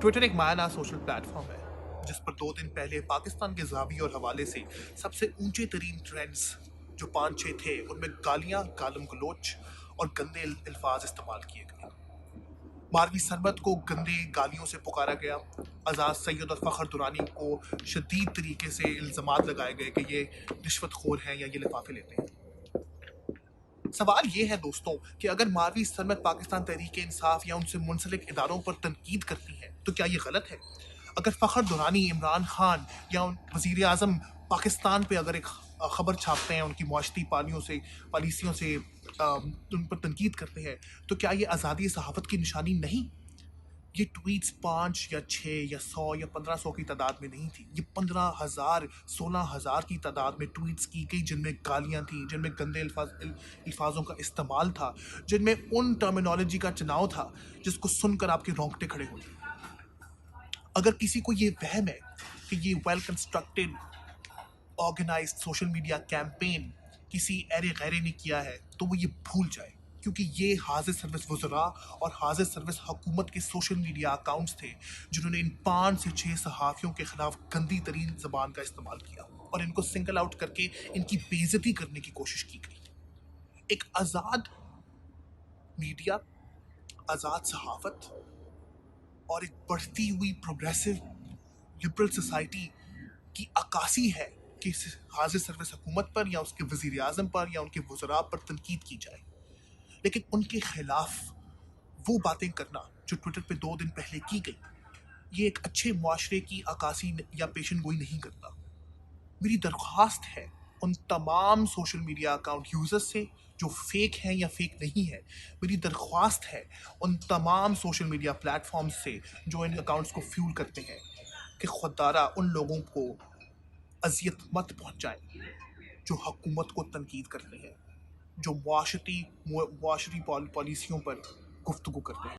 Twitter ایک مایہ social plate form ہے جس پر 2 دن پہلے پاکستان کے زاویے اور حوالے سے سب سے اونچے ترین ٹرینڈز جو 5-6 تھے ان میں گالیاں، گالم گلوچ اور گندے الفاظ استعمال کیے گئے۔ ماروی سرمت کو گندے گالیوں سے پکارا گیا، اعزاز سید اور فخر درانی کو شدید طریقے سے الزامات لگائے گئے کہ یہ رشوت خور ہیں یا یہ لفافے لیتے ہیں۔ سوال یہ ہے دوستوں کہ اگر ماروی سرمت پاکستان تحریک انصاف یا ان سے منسلک اداروں پر تنقید کرتی ہے تو کیا یہ غلط ہے؟ اگر فخر دورانی، عمران خان یا وزیر اعظم پاکستان پہ اگر ایک خبر چھاپتے ہیں، ان کی معاشرتی پالیسیوں سے ان پر تنقید کرتے ہیں تو کیا یہ آزادی صحافت کی نشانی نہیں؟ یہ ٹویٹس 5 یا 6 یا 100 یا 1500 کی تعداد میں نہیں تھی، یہ 15,000 16,000 کی تعداد میں ٹویٹس کی گئی جن میں گالیاں تھیں، جن میں گندے الفاظوں کا استعمال تھا، جن میں ان ٹرمینالوجی کا چناؤ تھا جس کو سن کر آپ کے رونگٹے کھڑے ہوتے۔ اگر کسی کو یہ وہم ہے کہ یہ well constructed organised social media campaign کسی ایرے غیرے نے کیا ہے تو وہ یہ بھول جائے، کیونکہ یہ حاضر سروس وزراء اور حاضر سروس حکومت کے سوشل میڈیا اکاؤنٹس تھے جنہوں نے ان 5 سے 6 صحافیوں کے خلاف گندی ترین زبان کا استعمال کیا اور ان کو سنگل آؤٹ کر کے ان کی بے عزتی کرنے کی کوشش کی گئی۔ ایک آزاد میڈیا، آزاد صحافت اور ایک بڑھتی ہوئی پروگریسو لبرل سوسائٹی کی عکاسی ہے کہ حاضر سروس حکومت پر یا اس کے وزیر اعظم پر یا ان کے وزراء پر تنقید کی جائے، لیکن ان کے خلاف وہ باتیں کرنا جو ٹویٹر پہ 2 دن پہلے کی گئی، یہ ایک اچھے معاشرے کی عکاسی یا پیشن گوئی نہیں کرتا۔ میری درخواست ہے ان تمام سوشل میڈیا اکاؤنٹ یوزر سے جو فیک ہیں یا فیک نہیں ہے، میری درخواست ہے ان تمام سوشل میڈیا پلیٹ فارم سے جو ان اکاؤنٹس کو فیول کرتے ہیں کہ خوددارہ ان لوگوں کو اذیت مت پہنچائیں جو حکومت کو تنقید کرتے ہیں، جو معاشرتی پالیسیوں پر گفتگو کرتے ہیں۔